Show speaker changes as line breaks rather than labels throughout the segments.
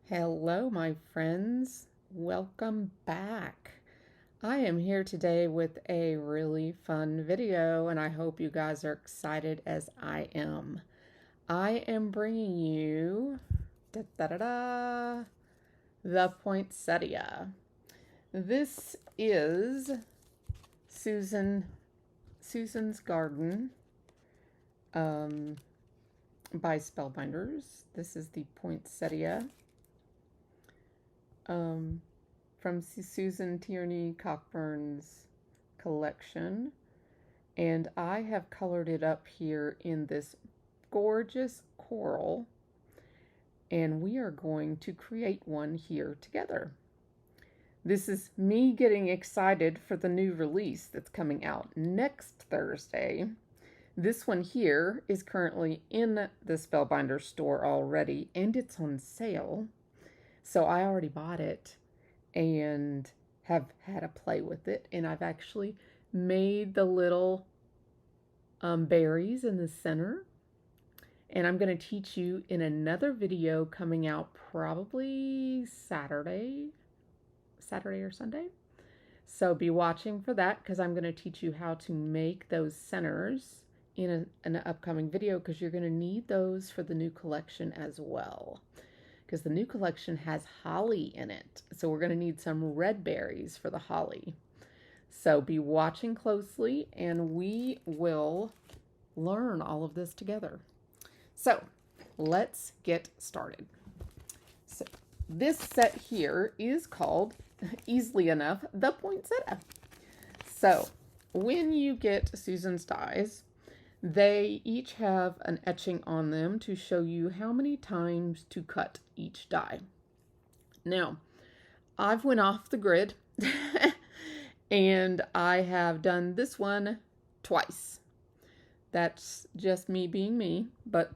Hello, my friends. Welcome back. I am here today with a really fun video, and I hope you guys are excited as I am. I am bringing you the Poinsettia. This is Susan's Garden by Spellbinders. This is the Poinsettia. From Susan Tierney Cockburn's collection, and I have colored it up here in this gorgeous coral, and we are going to create one here together. This is me getting excited for the new release that's coming out next Thursday. This one here is currently in the Spellbinders store already, and it's on sale. So I already bought it and have had a play with it. And I've actually made the little berries in the center. And I'm going to teach you in another video coming out probably Saturday or Sunday. So be watching for that, because I'm going to teach you how to make those centers in an upcoming video, because you're going to need those for the new collection as well. Because the new collection has holly in it. So we're going to need some red berries for the holly. So be watching closely, and we will learn all of this together. So let's get started. So this set here is called, easily enough, the Poinsettia. So when you get Susan's dies, they each have an etching on them to show you how many times to cut each die. Now, I've went off the grid and I have done this one twice. That's just me being me, but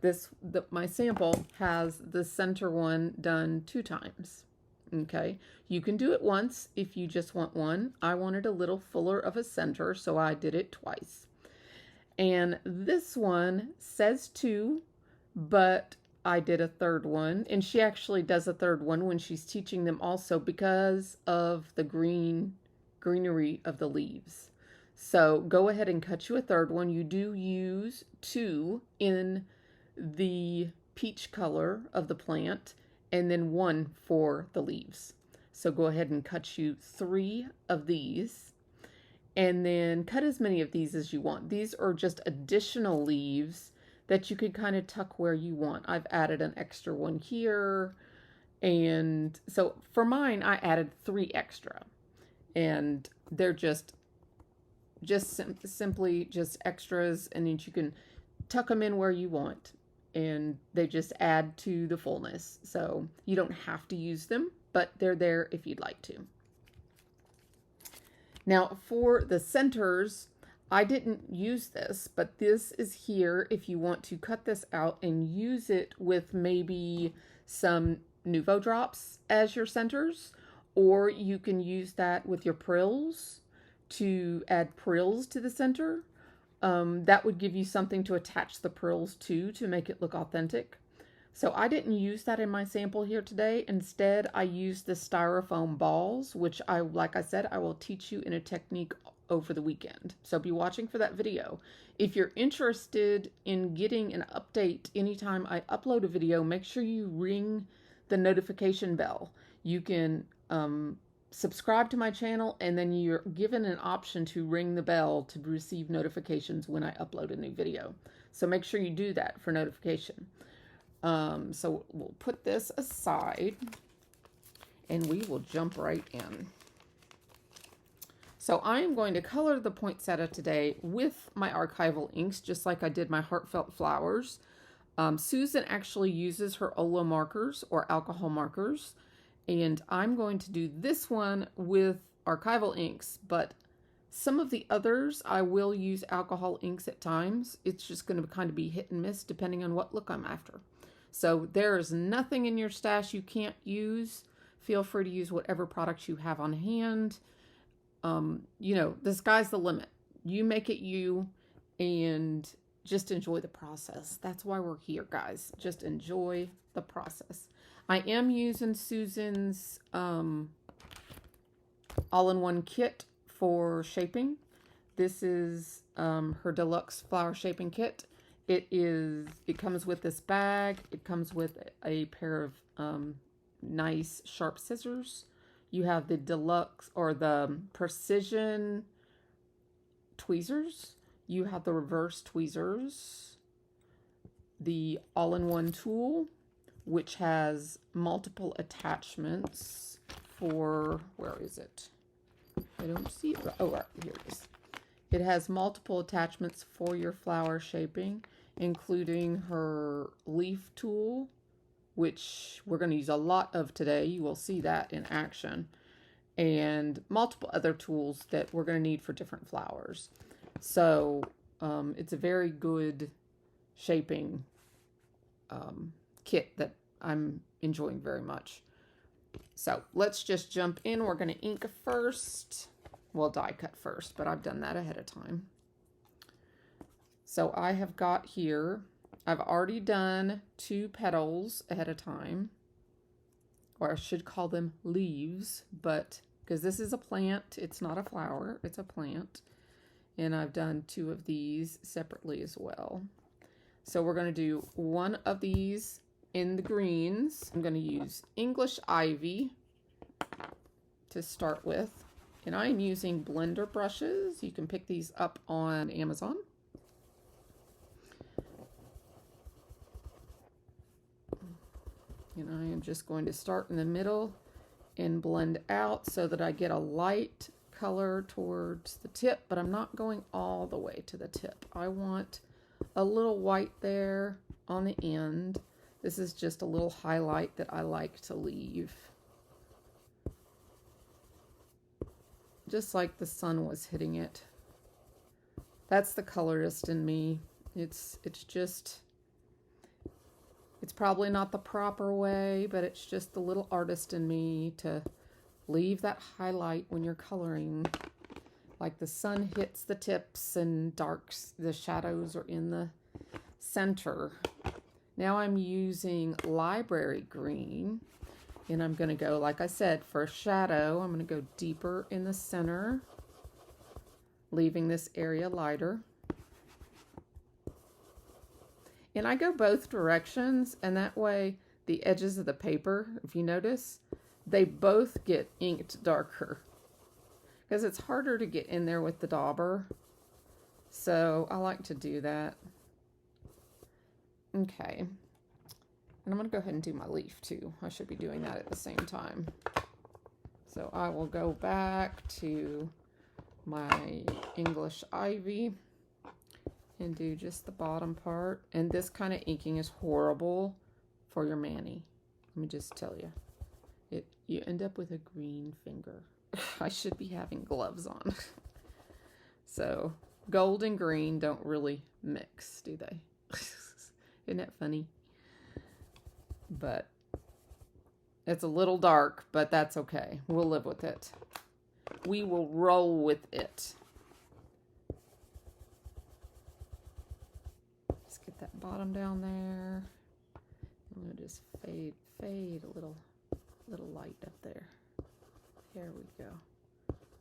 my sample has the center one done 2 times. Okay, you can do it once if you just want one. I wanted a little fuller of a center, so I did it twice. And this one says 2, but I did a 3rd one. And she actually does a 3rd one when she's teaching them also, because of the greenery of the leaves. So go ahead and cut you a 3rd one. You do use 2 in the peach color of the plant, and then 1 for the leaves. So go ahead and cut you 3 of these. And then cut as many of these as you want. These are just additional leaves that you could kind of tuck where you want. I've added an extra one here. And so for mine, I added 3 extra. And they're simply just extras. And then you can tuck them in where you want. And they just add to the fullness. So you don't have to use them, but they're there if you'd like to. Now for the centers, I didn't use this, but this is here if you want to cut this out and use it with maybe some Nouveau drops as your centers, or you can use that with your prills to add prills to the center. That would give you something to attach the prills to make it look authentic. So I didn't use that in my sample here today. Instead, I used the styrofoam balls, which like I said, I will teach you in a technique over the weekend. So be watching for that video. If you're interested in getting an update anytime I upload a video, make sure you ring the notification bell. You can subscribe to my channel, and then you're given an option to ring the bell to receive notifications when I upload a new video. So make sure you do that for notification. So we'll put this aside and we will jump right in. So I am going to color the poinsettia today with my archival inks, just like I did my heartfelt flowers. Susan actually uses her Olo markers or alcohol markers, and I'm going to do this one with archival inks, but some of the others I will use alcohol inks at times. It's just going to kind of be hit and miss depending on what look I'm after. So there is nothing in your stash you can't use. Feel free to use whatever products you have on hand. You know, the sky's the limit. You make it you, and just enjoy the process. That's why we're here, guys. Just enjoy the process. I am using Susan's all-in-one kit for shaping. This is her deluxe flower shaping kit. It comes with this bag. It comes with a pair of nice sharp scissors. You have the deluxe or the precision tweezers. You have the reverse tweezers. The all-in-one tool, which has multiple attachments for, where is it? I don't see it. Oh, right, here it is. It has multiple attachments for your flower shaping, including her leaf tool, which we're going to use a lot of today. You will see that in action. And multiple other tools that we're going to need for different flowers. So it's a very good shaping kit that I'm enjoying very much. So let's just jump in. We're going to ink first. Well, die cut first, but I've done that ahead of time. So I have got here, I've already done 2 petals ahead of time, or I should call them leaves, but because this is a plant, it's not a flower, it's a plant. And I've done 2 of these separately as well. So we're going to do 1 of these in the greens. I'm going to use English Ivy to start with. And I'm using blender brushes. You can pick these up on Amazon. And I am just going to start in the middle and blend out so that I get a light color towards the tip, but I'm not going all the way to the tip. I want a little white there on the end. This is just a little highlight that I like to leave. Just like the sun was hitting it. That's the colorist in me. It's probably not the proper way, but it's just the little artist in me to leave that highlight when you're coloring. Like the sun hits the tips and darks, the shadows are in the center. Now I'm using library green. And I'm going to go, like I said, for a shadow, I'm going to go deeper in the center, leaving this area lighter. And I go both directions, and that way the edges of the paper, if you notice, they both get inked darker. Because it's harder to get in there with the dauber. So I like to do that. Okay. And I'm going to go ahead and do my leaf too. I should be doing that at the same time. So I will go back to my English Ivy and do just the bottom part. And this kind of inking is horrible for your mani. Let me just tell you. You end up with a green finger. I should be having gloves on. So gold and green don't really mix, do they? Isn't that funny? But it's a little dark, but that's okay. We'll live with it. We will roll with it. Let's get that bottom down there. I'm going to just fade a little light up there. There we go.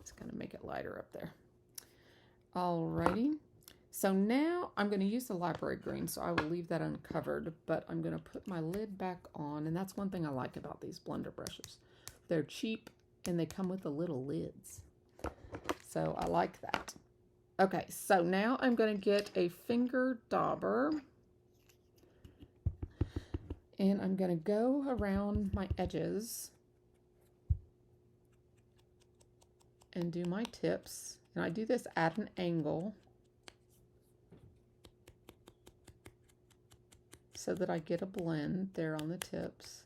Just kind of make it lighter up there. Alrighty. So now I'm going to use the library green, so I will leave that uncovered, but I'm going to put my lid back on, and that's one thing I like about these blender brushes. They're cheap, and they come with the little lids. So I like that. Okay, so now I'm going to get a finger dauber, and I'm going to go around my edges and do my tips. And I do this at an angle so that I get a blend there on the tips.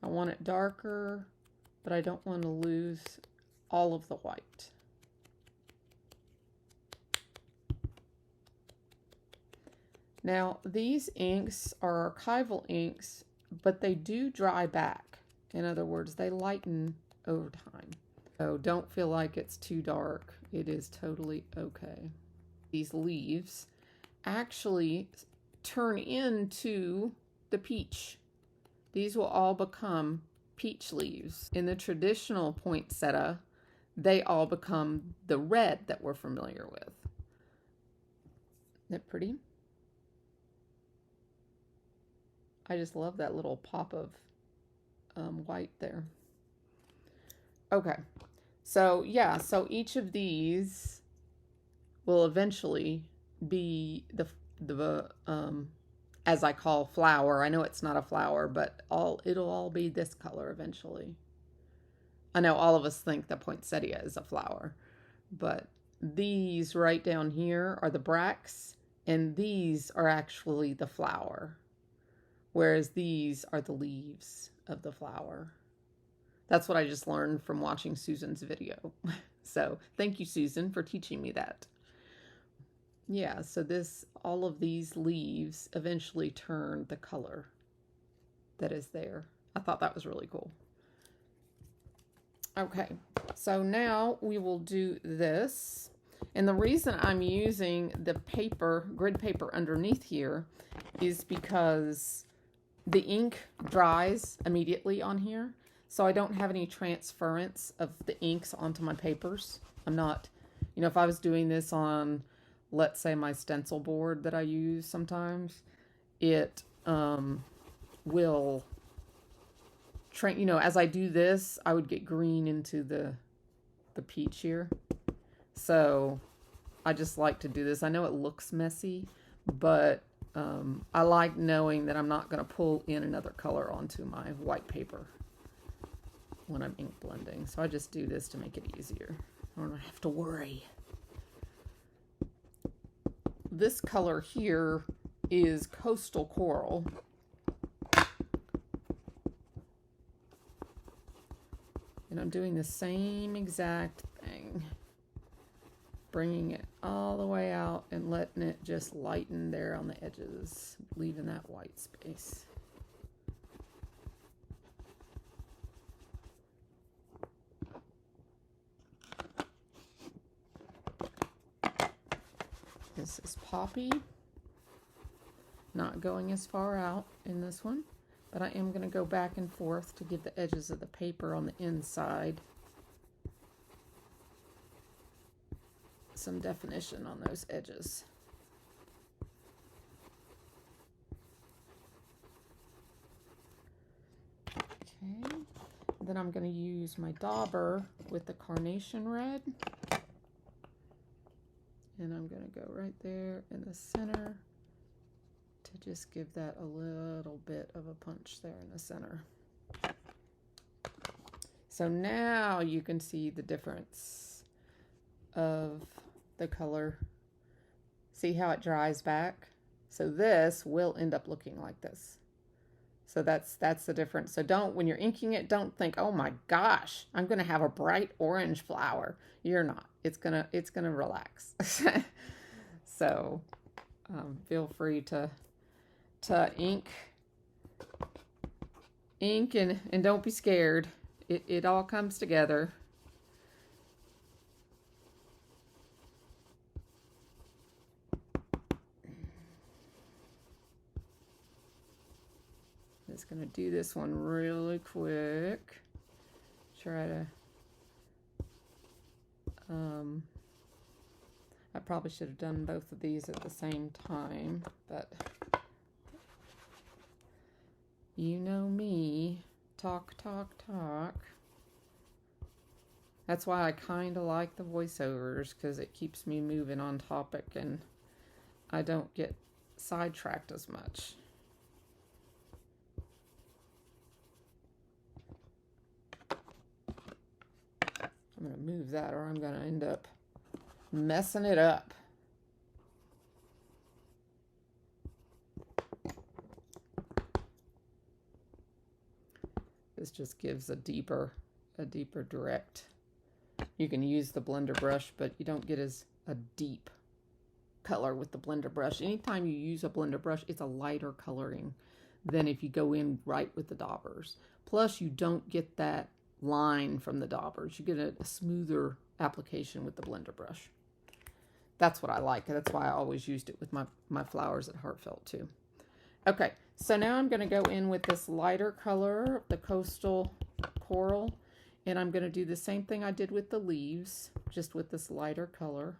I want it darker, but I don't want to lose all of the white. Now, these inks are archival inks, but they do dry back. In other words, they lighten over time. So don't feel like it's too dark. It is totally okay. These leaves actually turn into the peach these will all become peach leaves. In the traditional poinsettia, they all become the red that we're familiar with. Isn't that pretty? I just love that little pop of white there. Okay, so yeah, so each of these will eventually be the as I call flower. I know it's not a flower, but it'll all be this color eventually. I know all of us think that poinsettia is a flower, but these right down here are the bracts, and these are actually the flower, whereas these are the leaves of the flower. That's what I just learned from watching Susan's video. So thank you, Susan, for teaching me that. Yeah, so all of these leaves eventually turn the color that is there. I thought that was really cool. Okay, so now we will do this. And the reason I'm using the paper, grid paper underneath here, is because the ink dries immediately on here. So I don't have any transference of the inks onto my papers. I'm not, if I was doing this on, let's say, my stencil board that I use sometimes, it will, as I do this, I would get green into the peach here. So I just like to do this. I know it looks messy, but I like knowing that I'm not going to pull in another color onto my white paper when I'm ink blending. So I just do this to make it easier. I don't have to worry. This color here is Coastal Coral. And I'm doing the same exact thing. Bringing it all the way out and letting it just lighten there on the edges, leaving that white space. This is Poppy. Not going as far out in this one, but I am going to go back and forth to give the edges of the paper on the inside some definition on those edges. Okay, then I'm going to use my dauber with the carnation red. And I'm going to go right there in the center to just give that a little bit of a punch there in the center. So now you can see the difference of the color. See how it dries back? So this will end up looking like this. So that's the difference. So when you're inking it, don't think, oh my gosh, I'm going to have a bright orange flower. You're not. It's gonna relax. So feel free to ink and don't be scared. It all comes together. Just gonna do this one really quick. Try to I probably should have done both of these at the same time, but you know me, talk. That's why I kind of like the voiceovers, because it keeps me moving on topic and I don't get sidetracked as much. I'm going to move that or I'm going to end up messing it up. This just gives a deeper direct. You can use the blender brush, but you don't get as a deep color with the blender brush. Anytime you use a blender brush, it's a lighter coloring than if you go in right with the daubers. Plus, you don't get that line from the daubers. You get a smoother application with the blender brush. That's what I like. That's why I always used it with my flowers at Heartfelt too. Okay, So now I'm going to go in with this lighter color, the coastal coral, and I'm going to do the same thing I did with the leaves, just with this lighter color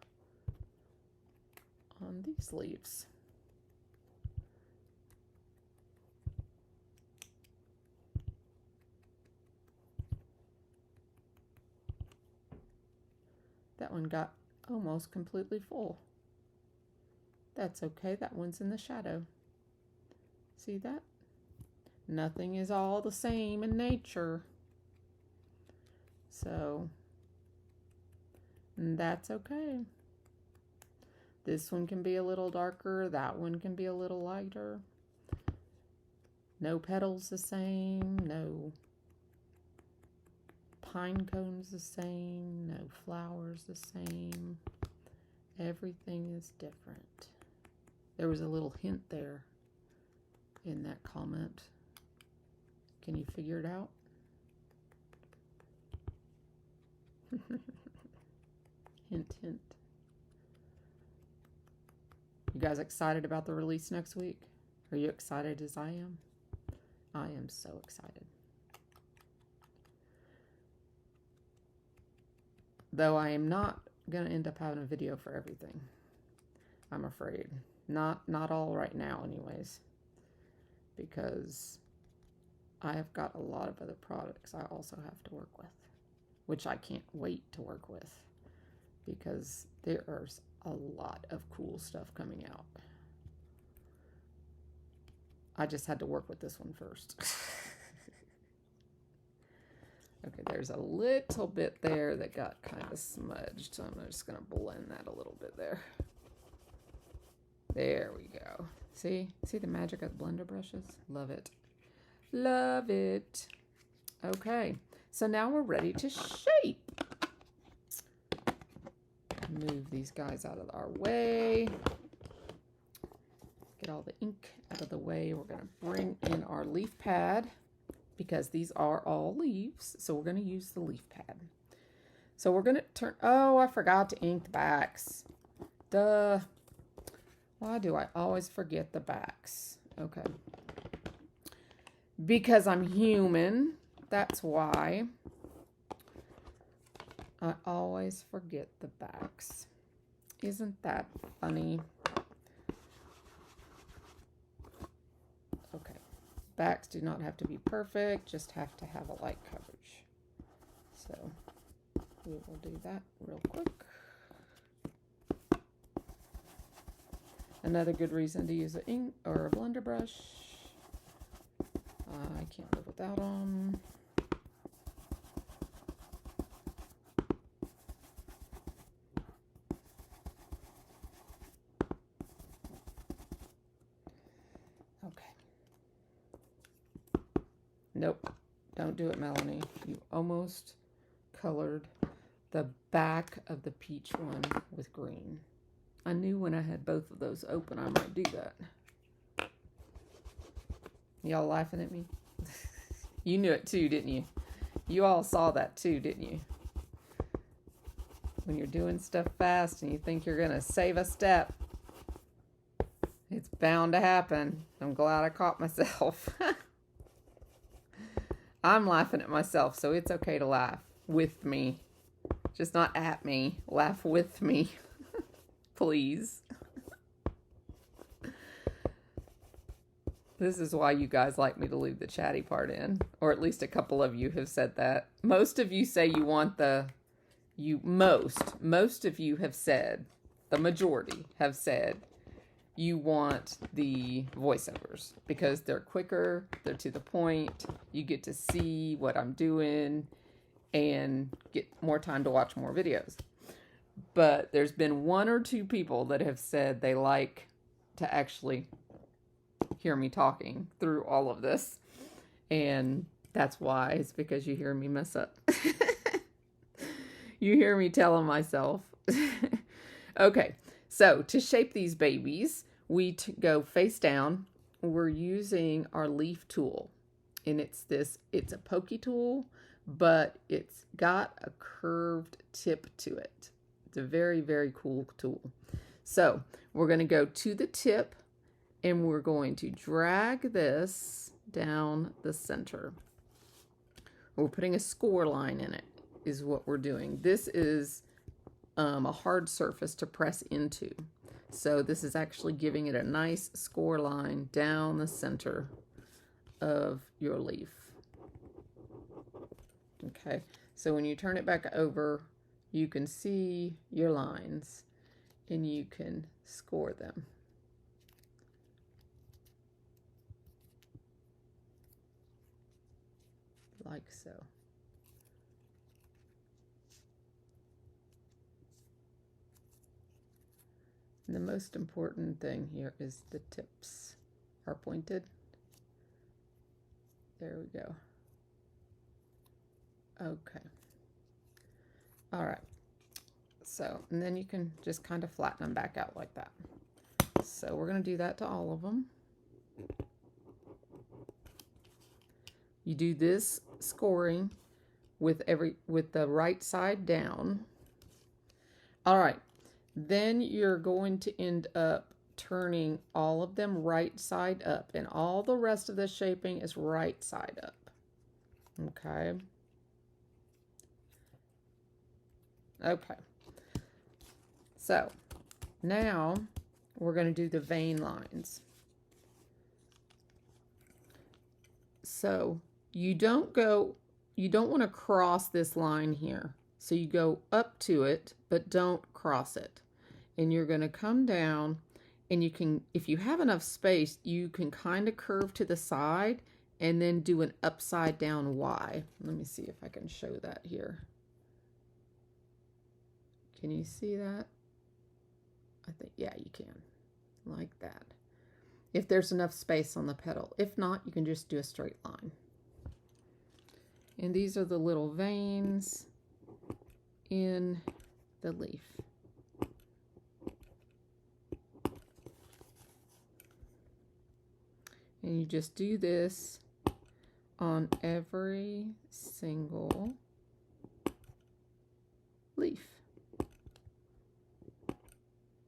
on these leaves. That one got almost completely full. That's okay, that one's in the shadow. See that? Nothing is all the same in nature. So, that's okay. This one can be a little darker, that one can be a little lighter. No petals the same, no pine cones the same, no flowers the same. Everything is different. There was a little hint there in that comment. Can you figure it out? Hint, hint. You guys excited about the release next week? Are you excited as I am? I am so excited. Though I am not going to end up having a video for everything. I'm afraid. Not all right now anyways. Because I have got a lot of other products I also have to work with. Which I can't wait to work with. Because there's a lot of cool stuff coming out. I just had to work with this one first. Okay, there's a little bit there that got kind of smudged, so I'm just going to blend that a little bit there. There we go. See the magic of the blender brushes? Love it. Love it. Okay, so now we're ready to shape. Move these guys out of our way. Get all the ink out of the way. We're going to bring in our leaf pad because these are all leaves. So we're going to use the leaf pad. So we're going to turn, oh, I forgot to ink the backs. Duh. Why do I always forget the backs? Okay. Because I'm human. That's why. I always forget the backs. Isn't that funny? Okay. Backs do not have to be perfect, just have to have a light coverage. So we will do that real quick. Another good reason to use an ink or a blender brush. I can't live without them. Nope, don't do it, Melanie. You almost colored the back of the peach one with green. I knew when I had both of those open I might do that. Y'all laughing at me? You knew it too, didn't you? You all saw that too, didn't you? When you're doing stuff fast and you think you're going to save a step, it's bound to happen. I'm glad I caught myself. I'm laughing at myself, so it's okay to laugh with me. Just not at me. Laugh with me. Please. This is why you guys like me to leave the chatty part in. Or at least a couple of you have said that. Most of you say you want the... Most of you have said, the majority have said, you want the voiceovers because they're quicker, they're to the point, you get to see what I'm doing and get more time to watch more videos. But there's been one or two people that have said they like to actually hear me talking through all of this. And that's why. It's because you hear me mess up. You hear me telling myself. Okay. So to shape these babies, we go face down. We're using our leaf tool, and it's a pokey tool, but it's got a curved tip to it. It's a very, very cool tool. So we're going to go to the tip and we're going to drag this down the center. We're putting a score line in it, is what we're doing. This is a hard surface to press into. So this is actually giving it a nice score line down the center of your leaf. Okay, so when you turn it back over, you can see your lines and you can score them. Like so. And the most important thing here is the tips are pointed. There we go. Okay. All right. So, and then you can just kind of flatten them back out like that. So we're going to do that to all of them. You do this scoring with the right side down. All right. Then you're going to end up turning all of them right side up, and all the rest of the shaping is right side up. Okay. Okay. So now we're going to do the vein lines. So you don't want to cross this line here. So you go up to it, but don't cross it. And you're going to come down, and you can, if you have enough space, you can kind of curve to the side and then do an upside down Y. Let me see if I can show that here. Can you see that? I think, yeah, you can. Like that. If there's enough space on the petal. If not, you can just do a straight line. And these are the little veins in the leaf. And you just do this on every single leaf.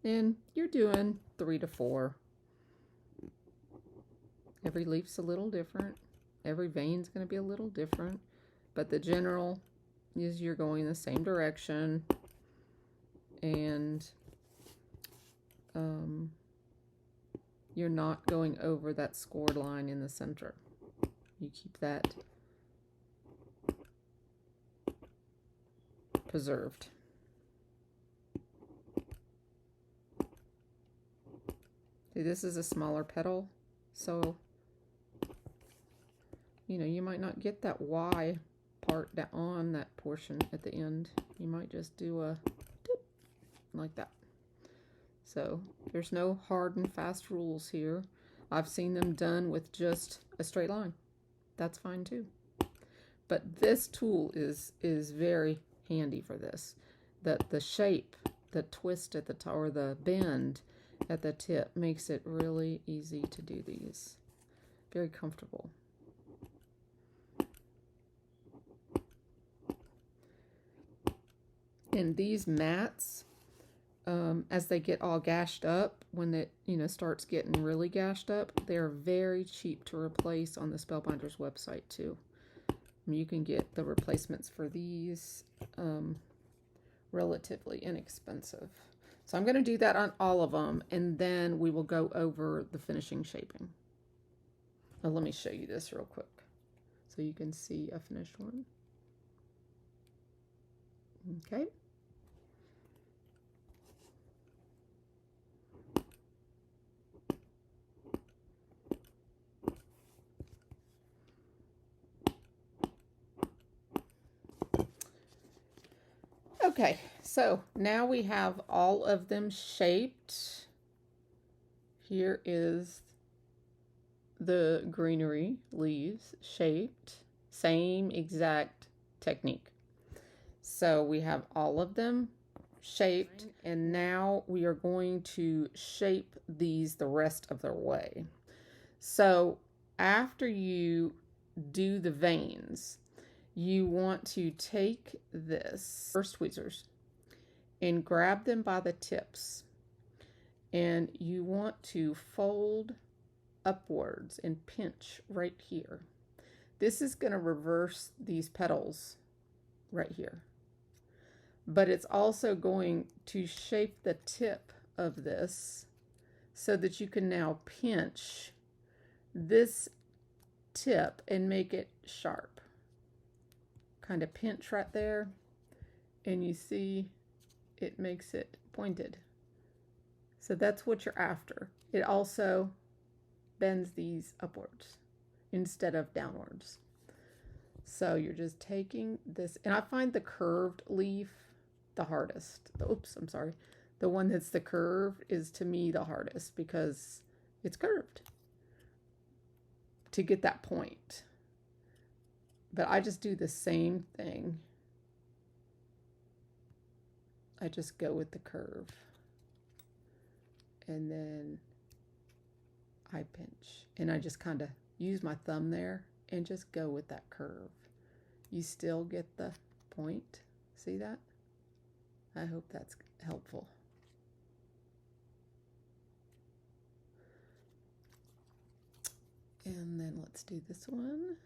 And you're doing 3 to 4. Every leaf's a little different. Every vein's going to be a little different. But the general is you're going the same direction. And you're not going over that scored line in the center. You keep that preserved. See, this is a smaller petal, so you might not get that Y part on that portion at the end. You might just do a dip like that. So there's no hard and fast rules here. I've seen them done with just a straight line. That's fine too. But this tool is very handy for this. The shape, the twist at the top, or the bend at the tip makes it really easy to do these. Very comfortable. And these mats, as they get all gashed up, when it starts getting really gashed up, they're very cheap to replace on the Spellbinders website too. You can get the replacements for these relatively inexpensive. So I'm going to do that on all of them, and then we will go over the finishing shaping. Now let me show you this real quick so you can see a finished one. Okay. Okay, so now we have all of them shaped. Here is the greenery leaves shaped. Same exact technique. So we have all of them shaped, and now we are going to shape these the rest of their way. So after you do the veins, you want to take this first tweezers and grab them by the tips, and you want to fold upwards and pinch right here. This is going to reverse these petals right here. But it's also going to shape the tip of this so that you can now pinch this tip and make it sharp. Kind of pinch right there, and you see it makes it pointed. So that's what you're after. It also bends these upwards instead of downwards. So you're just taking this, and I find the curved leaf the hardest. Oops, I'm sorry. The one that's the curved is to me the hardest because it's curved to get that point. But I just do the same thing. I just go with the curve. And then I pinch. And I just kind of use my thumb there and just go with that curve. You still get the point. See that? I hope that's helpful. And then let's do this one.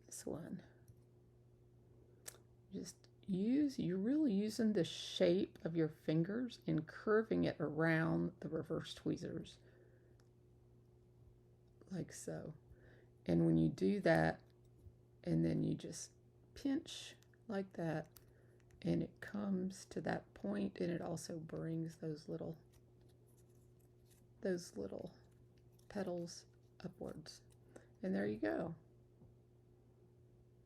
This one. Just you're really using the shape of your fingers and curving it around the reverse tweezers. Like so. And when you do that, and then you just pinch like that, and it comes to that point, and it also brings those little petals upwards. And there you go.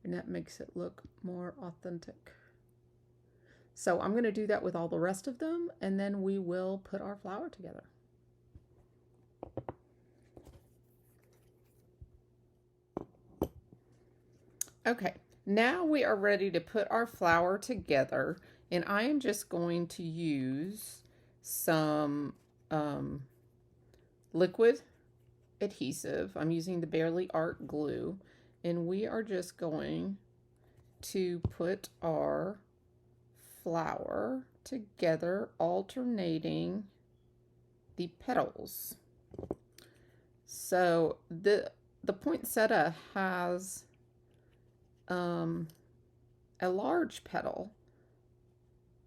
And that makes it look more authentic. So I'm going to do that with all the rest of them, and then we will put our flower together. Okay, now we are ready to put our flower together, and I am just going to use some liquid adhesive. I'm using the Barely Art glue, and we are just going to put our flower together, alternating the petals. So the poinsettia has a large petal,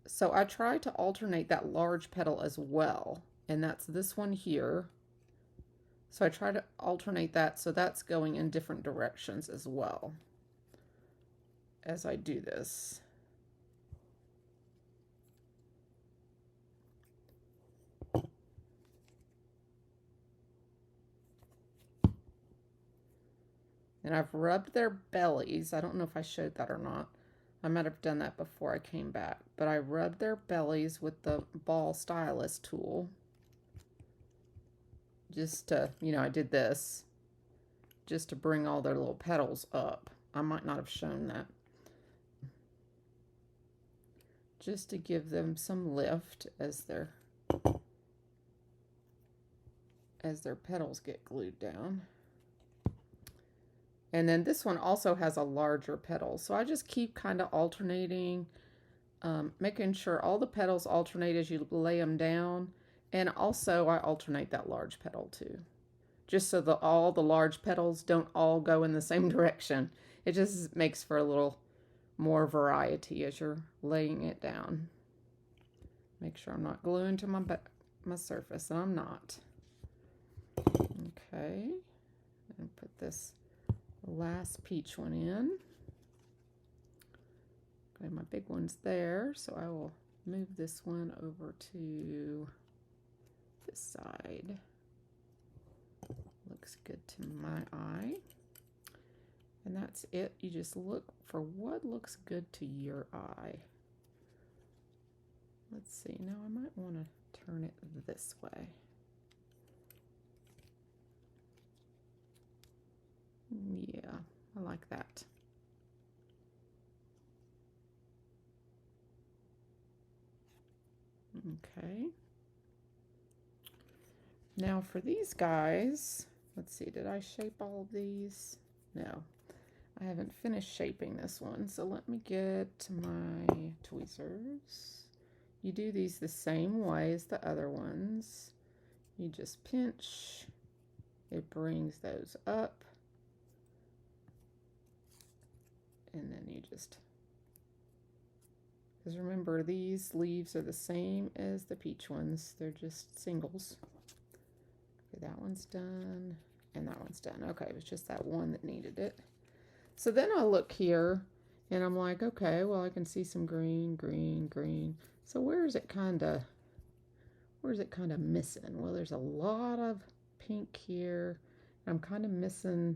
so I try to alternate that large petal as well, and that's this one here. So I try to alternate that, so that's going in different directions as well as I do this. And I've rubbed their bellies. I don't know if I showed that or not. I might have done that before I came back. But I rubbed their bellies with the ball stylus tool. Just to, I did this just to bring all their little petals up. I might not have shown that. Just to give them some lift as their petals get glued down. And then this one also has a larger petal. So I just keep kind of alternating, making sure all the petals alternate as you lay them down. And also I alternate that large petal too. Just so that all the large petals don't all go in the same direction. It just makes for a little more variety as you're laying it down. Make sure I'm not gluing to my surface, and I'm not. Okay, and put this last peach one in. Okay, my big one's there, so I will move this one over to this side. Looks good to my eye. And that's it. You just look for what looks good to your eye. Let's see. Now I might want to turn it this way. Yeah, I like that. Okay. Now for these guys, let's see, did I shape all of these? No, I haven't finished shaping this one, so let me get my tweezers. You do these the same way as the other ones. You just pinch, it brings those up, and then you just, because remember these leaves are the same as the peach ones, they're just singles. Okay, that one's done, and that one's done. Okay, it was just that one that needed it. So then I look here, and I'm like, okay, well, I can see some green, green, green. So where's it kind of missing? Well, there's a lot of pink here. I'm kind of missing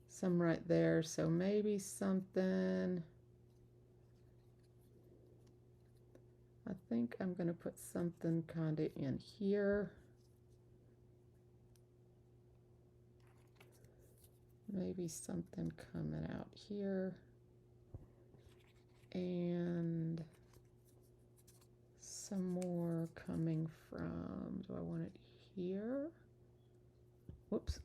some right there. So maybe something. I think I'm going to put something kind of in here. Maybe something coming out here. And some more coming from, do I want it here? Whoops.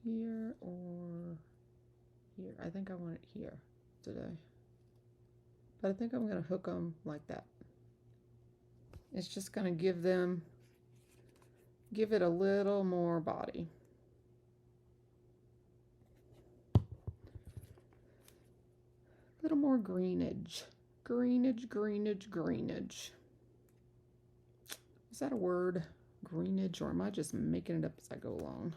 Here or here? I think I want it here today. But I think I'm going to hook them like that. It's just going to give it a little more body. A little more greenage. Greenage, greenage, greenage. Is that a word? Greenage, or am I just making it up as I go along?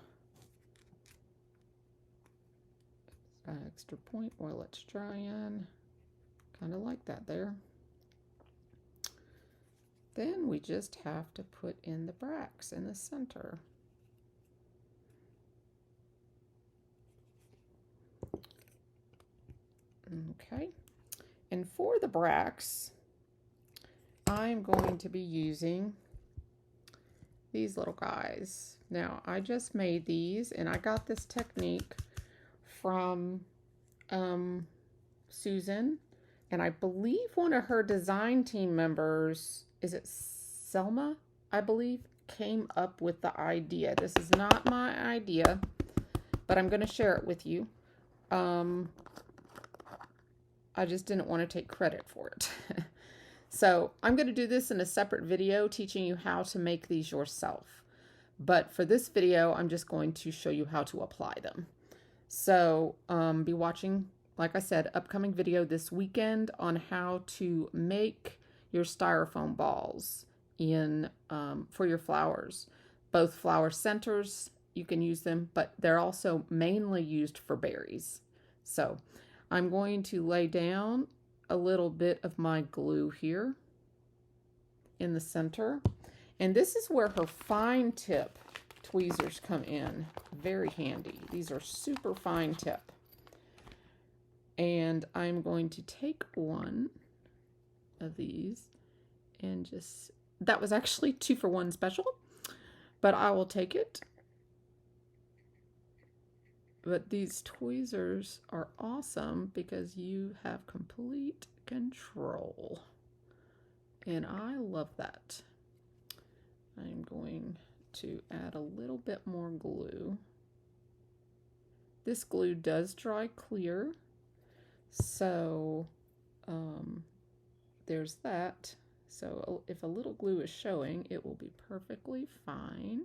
Extra point, well, let's try and kind of like that there. Then we just have to put in the bracts in the center. Okay, and for the bracts, I'm going to be using these little guys. Now, I just made these, and I got this technique from Susan, and I believe one of her design team members, is it Selma, I believe, came up with the idea. This is not my idea, but I'm going to share it with you. I just didn't want to take credit for it. So I'm going to do this in a separate video teaching you how to make these yourself. But for this video, I'm just going to show you how to apply them. So be watching, like I said, upcoming video this weekend on how to make your styrofoam balls in for your flowers. Both flower centers, you can use them, but they're also mainly used for berries. So I'm going to lay down a little bit of my glue here in the center. And this is where her fine tip tweezers come in. Very handy. These are super fine tip. And I'm going to take one of these and just, that was actually 2-for-1 special, but I will take it. But these tweezers are awesome because you have complete control. And I love that. I'm going to add a little bit more glue. This glue does dry clear, so there's that. So if a little glue is showing, it will be perfectly fine.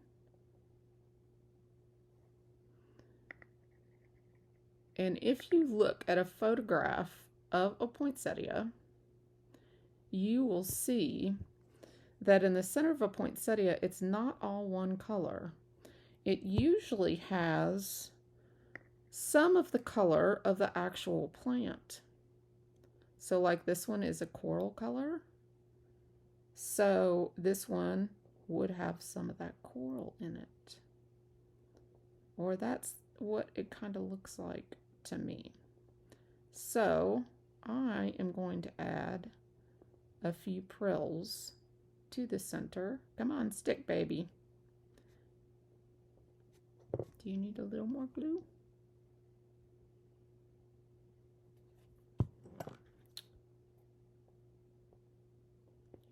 And if you look at a photograph of a poinsettia, you will see that in the center of a poinsettia, it's not all one color. It usually has some of the color of the actual plant. So like this one is a coral color. So this one would have some of that coral in it. Or that's what it kind of looks like to me. So I am going to add a few prills to the center. Come on, stick, baby. Do you need a little more glue?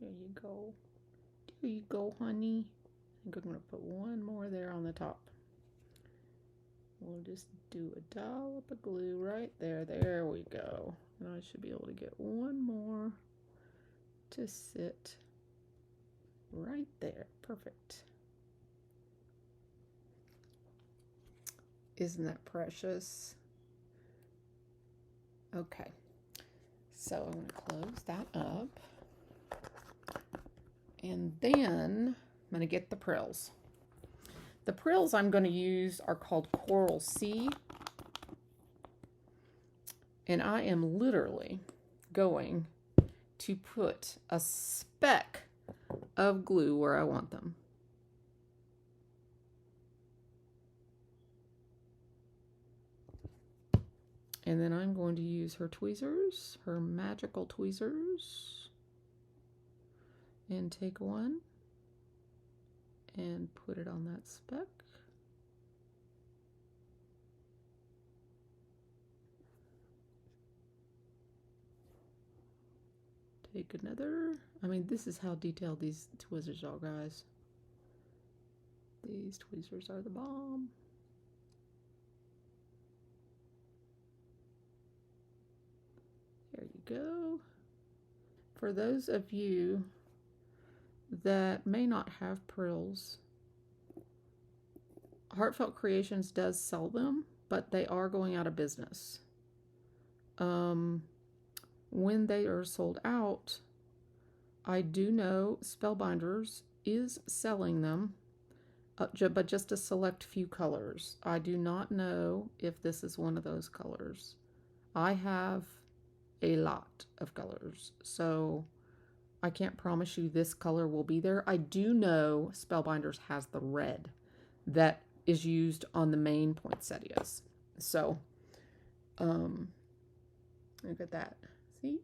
There you go. There you go, honey. think I'm going to put one more there on the top. We'll just do a dollop of glue right there. There we go. And I should be able to get one more to sit right there. Perfect. Isn't that precious? Okay. So I'm going to close that up. And then I'm going to get the prills. The prills I'm going to use are called Coral Sea. And I am literally going to put a speck of glue where I want them. And then I'm going to use her tweezers, her magical tweezers, and take one and put it on that speck. Take another. I mean, this is how detailed these tweezers are, guys. These tweezers are the bomb. There you go. For those of you that may not have prills, Heartfelt Creations does sell them, but they are going out of business. When they are sold out, I do know Spellbinders is selling them, but just a select few colors. I do not know if this is one of those colors. I have a lot of colors, so I can't promise you this color will be there. I do know Spellbinders has the red that is used on the main poinsettias. So, look at that. See?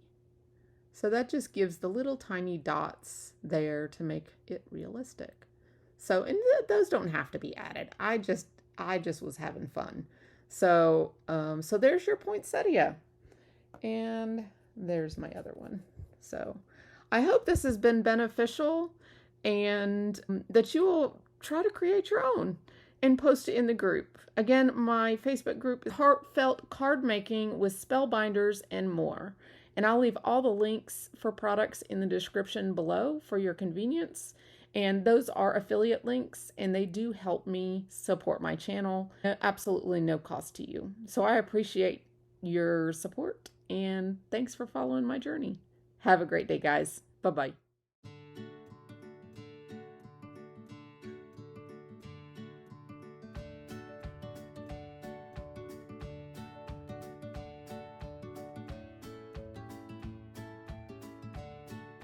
So that just gives the little tiny dots there to make it realistic. So, and those don't have to be added. I just was having fun. So, so there's your poinsettia. And there's my other one. So I hope this has been beneficial and that you will try to create your own and post it in the group. Again, my Facebook group is Heartfelt Card Making with Spellbinders and more. And I'll leave all the links for products in the description below for your convenience. And those are affiliate links, and they do help me support my channel. Absolutely no cost to you. So I appreciate your support, and thanks for following my journey. Have a great day, guys. Bye-bye.